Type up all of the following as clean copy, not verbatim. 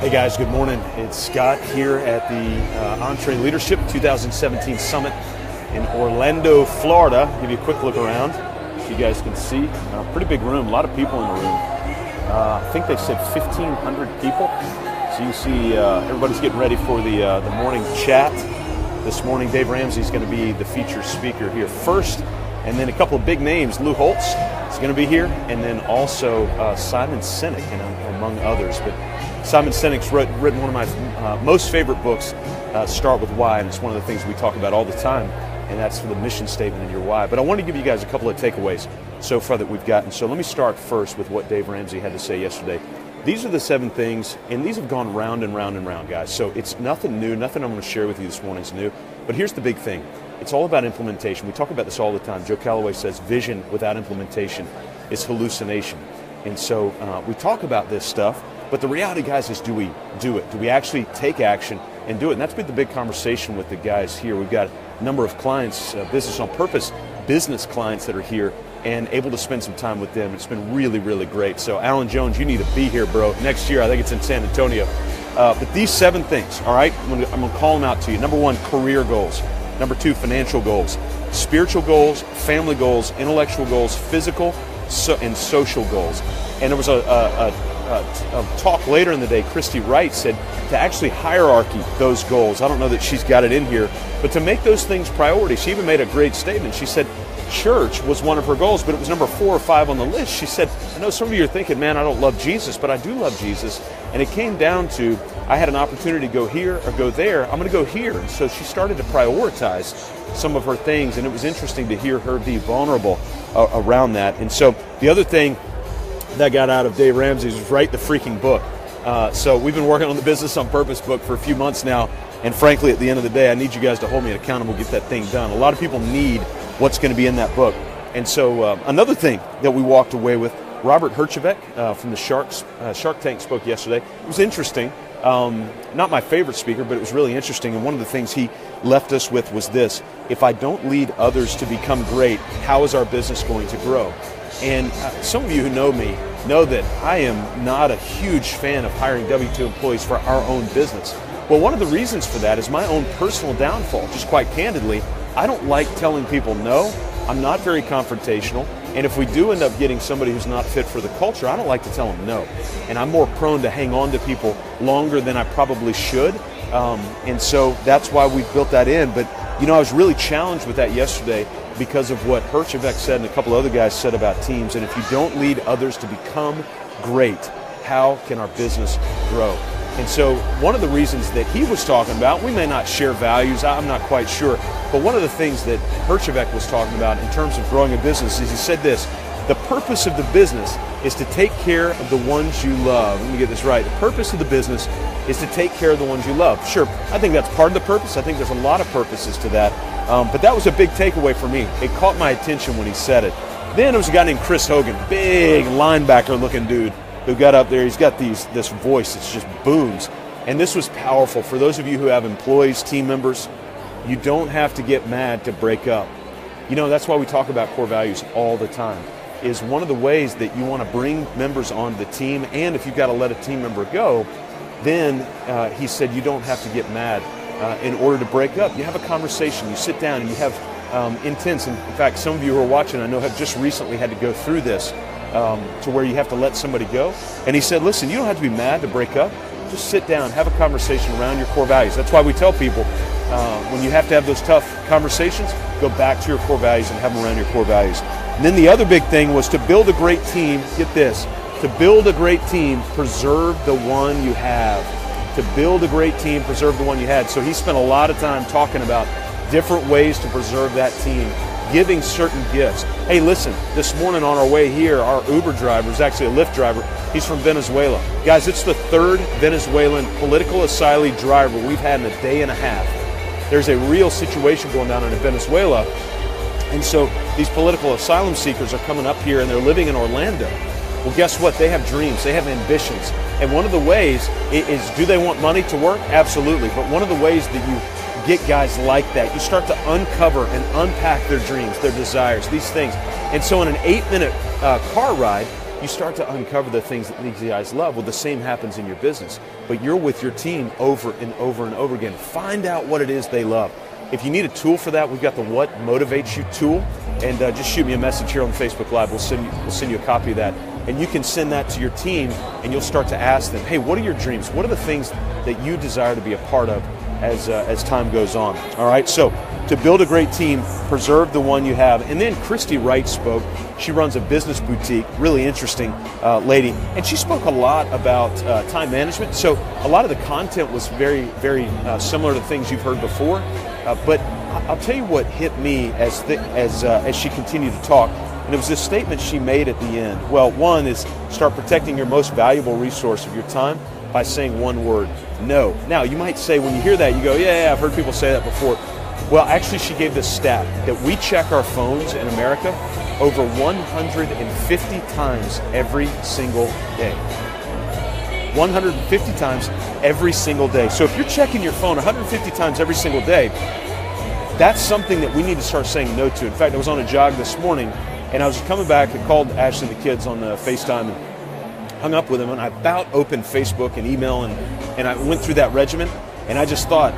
Hey guys, good morning. It's Scott here at the EntreLeadership 2017 Summit in Orlando, Florida. Give you a quick look around so you guys can see. Pretty big room, a lot of people in the room. I think they said 1,500 people. So you see everybody's getting ready for the morning chat. This morning, Dave Ramsey's going to be the featured speaker here first, and then a couple of big names. Lou Holtz is going to be here, and then also Simon Sinek, among others. But Simon Sinek's written one of my most favorite books, Start With Why, and it's one of the things we talk about all the time, and that's for the mission statement and your why. But I want to give you guys a couple of takeaways so far that we've gotten. So let me start first with what Dave Ramsey had to say yesterday. These are the 7 things, and these have gone round and round and round, guys. So it's nothing new, nothing I'm going to share with you this morning is new. But here's the big thing. It's all about implementation. We talk about this all the time. Joe Calloway says vision without implementation is hallucination. And so we talk about this stuff, but the reality, guys, is do we do it? Do we actually take action and do it? And that's been the big conversation with the guys here. We've got a number of clients, Business on Purpose, business clients that are here, and able to spend some time with them. It's been really, really great. So Alan Jones, you need to be here, bro. Next year, I think it's in San Antonio. But these 7 things, all right, I'm going to call them out to you. Number 1, career goals. Number 2, financial goals. Spiritual goals, family goals, intellectual goals, physical and social goals. And there was a talk later in the day, Christy Wright said to actually hierarchy those goals. I don't know that she's got it in here, but to make those things priority. She even made a great statement. She said church was one of her goals, but it was number 4 or 5 on the list. She said, I know some of you are thinking, man, I don't love Jesus, but I do love Jesus. And it came down to, I had an opportunity to go here or go there. I'm going to go here. And so she started to prioritize some of her things, and it was interesting to hear her be vulnerable around that. And so the other thing that got out of Dave Ramsey was write the freaking book. So we've been working on the Business on Purpose book for a few months now, and frankly, at the end of the day, I need you guys to hold me accountable, get that thing done. A lot of people need what's going to be in that book. And so another thing that we walked away with, Robert Herjavec from the Shark Tank spoke yesterday. It was interesting. Not my favorite speaker, but it was really interesting. And one of the things he left us with was this: if I don't lead others to become great, how is our business going to grow? And some of you who know me know that I am not a huge fan of hiring W-2 employees for our own business. Well, one of the reasons for that is my own personal downfall. Just quite candidly, I don't like telling people no. I'm not very confrontational. And if we do end up getting somebody who's not fit for the culture, I don't like to tell them no. And I'm more prone to hang on to people longer than I probably should. And so that's why we've built that in. But, you know, I was really challenged with that yesterday because of what Herjavec said and a couple other guys said about teams. And if you don't lead others to become great, how can our business grow? And so one of the reasons that he was talking about, we may not share values, I'm not quite sure, but one of the things that Herjavec was talking about in terms of growing a business is he said this: the purpose of the business is to take care of the ones you love. Let me get this right. The purpose of the business is to take care of the ones you love. Sure, I think that's part of the purpose. I think there's a lot of purposes to that. But that was a big takeaway for me. It caught my attention when he said it. Then there was a guy named Chris Hogan, big linebacker looking dude, who got up there. He's got this voice that's just booms. And this was powerful. For those of you who have employees, team members, you don't have to get mad to break up. You know, that's why we talk about core values all the time, is one of the ways that you want to bring members onto the team, and if you've got to let a team member go, then he said you don't have to get mad in order to break up. You have a conversation, you sit down, and you have intense, and in fact, some of you who are watching, I know, have just recently had to go through this, to where you have to let somebody go. And he said, listen, you don't have to be mad to break up. Just sit down, have a conversation around your core values. That's why we tell people when you have to have those tough conversations, go back to your core values and have them around your core values. And then the other big thing was to build a great team. Get this, to build a great team, preserve the one you have. To build a great team, preserve the one you had. So he spent a lot of time talking about different ways to preserve that team, giving certain gifts. Hey, listen, this morning on our way here, our Uber driver is actually a Lyft driver. He's from Venezuela. Guys, it's the 3rd Venezuelan political asylee driver we've had in a day and a half. There's a real situation going on in Venezuela. And so these political asylum seekers are coming up here and they're living in Orlando. Well, guess what? They have dreams. They have ambitions. And one of the ways is, do they want money to work? Absolutely. But one of the ways that you get guys like that, you start to uncover and unpack their dreams, their desires, these things. And so in an 8-minute car ride, you start to uncover the things that these guys love. Well, the same happens in your business, but you're with your team over and over and over again. Find out what it is they love. If you need a tool for that, we've got the What Motivates You tool, and just shoot me a message here on Facebook Live. We'll send you a copy of that, and you can send that to your team, and you'll start to ask them, hey, what are your dreams? What are the things that you desire to be a part of as time goes on? All right, so to build a great team, preserve the one you have. And then Christy Wright spoke. She runs a business boutique, really interesting lady, and she spoke a lot about time management. So a lot of the content was very, very similar to things you've heard before. But I'll tell you what hit me as she continued to talk, and it was this statement she made at the end. Well, one is start protecting your most valuable resource of your time by saying one word, no. Now, you might say when you hear that, you go, yeah, I've heard people say that before. Well, actually, she gave this stat that we check our phones in America over 150 times every single day. 150 times every single day. So if you're checking your phone 150 times every single day, that's something that we need to start saying no to. In fact, I was on a jog this morning, and I was coming back and called Ashley and the kids on FaceTime and hung up with them, and I about opened Facebook and email, and I went through that regimen, and I just thought,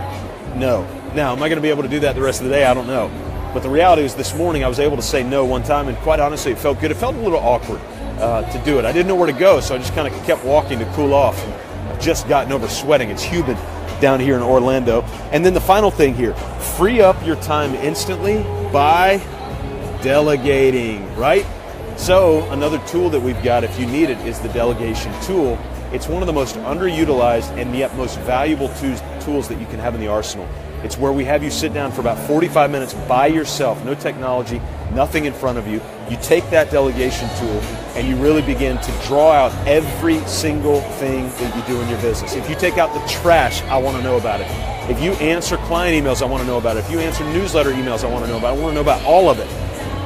no. Now, am I going to be able to do that the rest of the day? I don't know. But the reality is this morning I was able to say no one time, and quite honestly, it felt good. It felt a little awkward to do it. I didn't know where to go, so I just kind of kept walking to cool off. And I've just gotten over sweating. It's humid down here in Orlando. And then the final thing here, free up your time instantly by delegating, right? So another tool that we've got, if you need it, is the delegation tool. It's one of the most underutilized and yet most valuable tools that you can have in the arsenal. It's where we have you sit down for about 45 minutes by yourself, no technology, nothing in front of you. You take that delegation tool and you really begin to draw out every single thing that you do in your business. If you take out the trash, I want to know about it. If you answer client emails, I want to know about it. If you answer newsletter emails, I want to know about it. I want to know about all of it.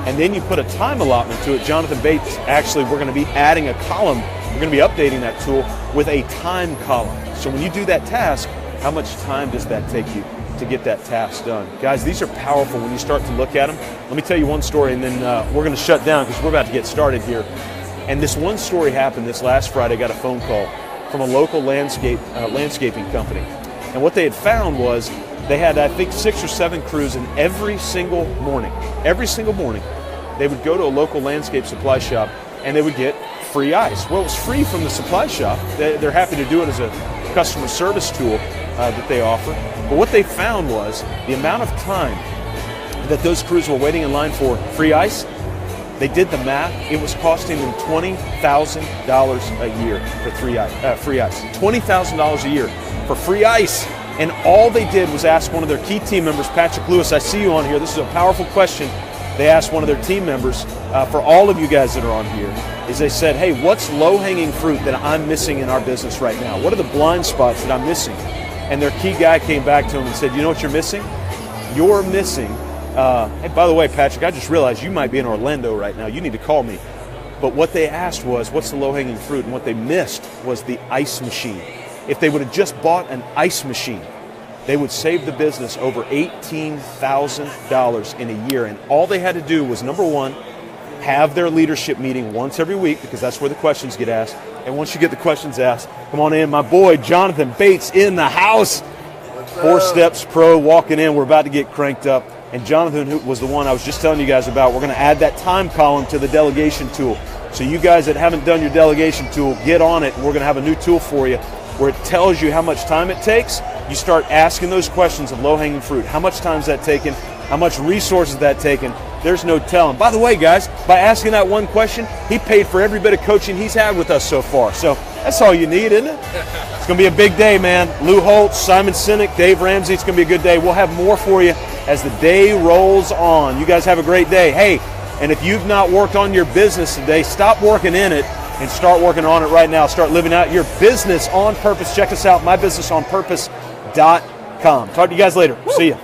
And then you put a time allotment to it. Jonathan Bates, actually, we're going to be adding a column. We're going to be updating that tool with a time column. So when you do that task, how much time does that take you to get that task done? Guys, these are powerful when you start to look at them. Let me tell you one story, and then we're going to shut down because we're about to get started here. And this one story happened this last Friday. I got a phone call from a local landscaping company. And what they had found was they had, I think, 6 or 7 crews, and every single morning, they would go to a local landscape supply shop and they would get free ice. Well, it was free from the supply shop. They're happy to do it as a customer service tool that they offer. But what they found was the amount of time that those crews were waiting in line for free ice, they did the math, it was costing them $20,000 a year for free ice. $20,000 a year for free ice. And all they did was ask one of their key team members, Patrick Lewis, I see you on here. This is a powerful question. They asked one of their team members, for all of you guys that are on here, is they said, hey, what's low-hanging fruit that I'm missing in our business right now? What are the blind spots that I'm missing? And their key guy came back to him and said, you know what you're missing? You're missing, hey, by the way, Patrick, I just realized you might be in Orlando right now. You need to call me. But what they asked was, what's the low-hanging fruit? And what they missed was the ice machine. If they would have just bought an ice machine, they would save the business over $18,000 in a year. And all they had to do was, number one, have their leadership meeting once every week, because that's where the questions get asked. And once you get the questions asked, come on in. My boy, Jonathan Bates, in the house. 4 Steps Pro walking in. We're about to get cranked up. And Jonathan, who was the one I was just telling you guys about, we're going to add that time column to the delegation tool. So you guys that haven't done your delegation tool, get on it. We're going to have a new tool for you where it tells you how much time it takes. You start asking those questions of low-hanging fruit. How much time is that taking? How much resources is that taking? There's no telling. By the way, guys, by asking that one question, he paid for every bit of coaching he's had with us so far. So that's all you need, isn't it? It's going to be a big day, man. Lou Holtz, Simon Sinek, Dave Ramsey. It's going to be a good day. We'll have more for you as the day rolls on. You guys have a great day. Hey, and if you've not worked on your business today, stop working in it and start working on it right now. Start living out your business on purpose. Check us out, mybusinessonpurpose.com. Talk to you guys later. See ya.